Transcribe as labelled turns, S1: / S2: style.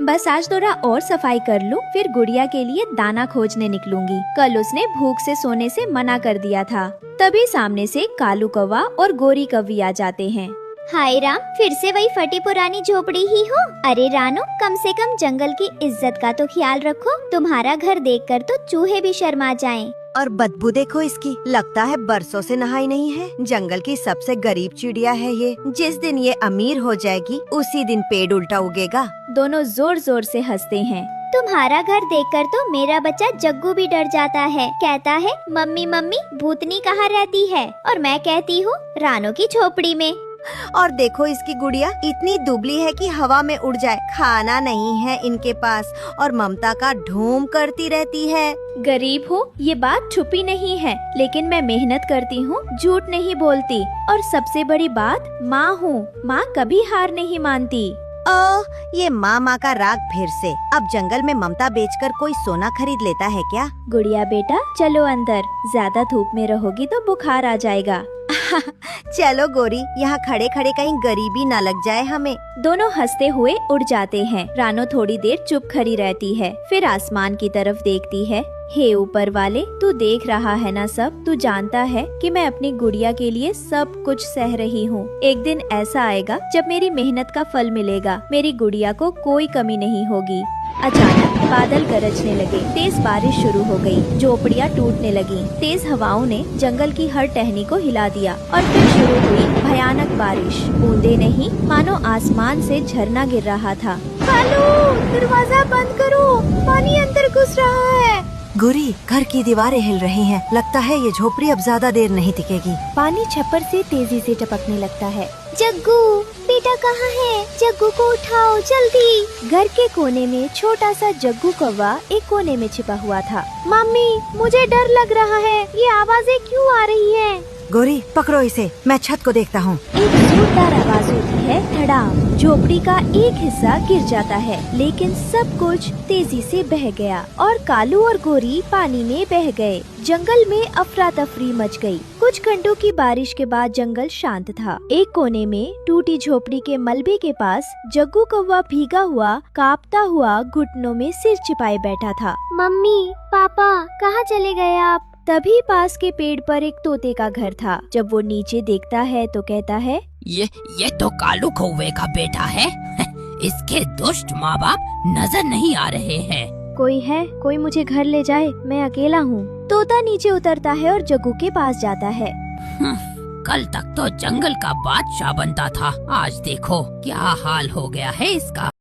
S1: बस आज थोड़ा और सफाई कर लूं, फिर गुड़िया के लिए दाना खोजने निकलूंगी। कल उसने भूख से सोने से मना कर दिया था। तभी सामने से कालू कौवा और गोरी कौवी आ जाते हैं।
S2: हाय राम, फिर से वही फटी पुरानी झोपड़ी ही हो। अरे रानो, कम से कम जंगल की इज्जत का तो ख्याल रखो। तुम्हारा घर देखकर तो चूहे भी शर्मा जाएं।
S3: और बदबू देखो इसकी, लगता है बरसों से नहाई नहीं है। जंगल की सबसे गरीब चिड़िया है ये। जिस दिन ये अमीर हो जाएगी उसी दिन पेड़ उल्टा उगेगा।
S1: दोनों जोर जोर से हंसते हैं।
S2: तुम्हारा घर देखकर तो मेरा बच्चा जग्गू भी डर जाता है। कहता है मम्मी मम्मी भूतनी कहाँ रहती है, और मैं कहती हूँ रानो की झोपड़ी में।
S3: और देखो इसकी गुड़िया इतनी दुबली है कि हवा में उड़ जाए। खाना नहीं है इनके पास और ममता का ढूंढ करती रहती है।
S1: गरीब हूँ ये बात छुपी नहीं है, लेकिन मैं मेहनत करती हूँ, झूठ नहीं बोलती। और सबसे बड़ी बात, माँ हूँ। माँ कभी हार नहीं मानती।
S3: ये माँ का राग फिर से। अब जंगल में ममता बेचकर कोई सोना खरीद लेता है क्या?
S1: गुड़िया बेटा चलो अंदर, ज्यादा धूप में रहोगी तो बुखार आ जाएगा।
S3: चलो गोरी, यहाँ खड़े खड़े कहीं गरीबी न लग जाए हमें।
S1: दोनों हंसते हुए उड़ जाते हैं। रानो थोड़ी देर चुप खड़ी रहती है, फिर आसमान की तरफ देखती है। हे ऊपर वाले, तू देख रहा है ना सब। तू जानता है कि मैं अपनी गुड़िया के लिए सब कुछ सह रही हूँ। एक दिन ऐसा आएगा जब मेरी मेहनत का फल मिलेगा। मेरी गुड़िया को कोई कमी नहीं होगी। अचानक बादल गरजने लगे, तेज बारिश शुरू हो गई, झोपड़ियाँ टूटने लगी। तेज हवाओं ने जंगल की हर टहनी को हिला दिया और फिर शुरू हुई भयानक बारिश। बूंदे नहीं, मानो आसमान से झरना गिर रहा था।
S2: कालू, दरवाजा बंद करो, पानी अंदर घुस रहा है।
S3: गोरी, घर की दीवारें हिल रही हैं। लगता है ये झोपड़ी अब ज्यादा देर नहीं टिकेगी।
S1: पानी छप्पर से तेजी से टपकने लगता है।
S2: जग्गू बेटा कहाँ है? जग्गू को उठाओ जल्दी।
S1: घर के कोने में छोटा सा जग्गू कौवा एक कोने में छिपा हुआ था।
S2: मम्मी मुझे डर लग रहा है, ये आवाजें क्यों आ रही हैं?
S3: गोरी पकड़ो इसे, मैं छत को देखता हूँ।
S1: एक जोरदार आवाज होती है, धड़ाम। झोपड़ी का एक हिस्सा गिर जाता है, लेकिन सब कुछ तेजी से बह गया और कालू और गोरी पानी में बह गए। जंगल में अफरा तफरी मच गई। कुछ घंटों की बारिश के बाद जंगल शांत था। एक कोने में टूटी झोपड़ी के मलबे के पास जग्गू कौवा भीगा हुआ, कांपता हुआ घुटनों में सिर छिपाए बैठा था।
S2: मम्मी पापा कहाँ चले गए आप?
S1: तभी पास के पेड़ पर एक तोते का घर था। जब वो नीचे देखता है तो कहता है,
S4: ये तो कालू कौवे का बेटा है। इसके दुष्ट माँ बाप नजर नहीं आ रहे हैं।
S1: कोई है, कोई मुझे घर ले जाए, मैं अकेला हूँ। तोता नीचे उतरता है और जग्गू के पास जाता है।
S4: कल तक तो जंगल का बादशाह बनता था, आज देखो क्या हाल हो गया है इसका।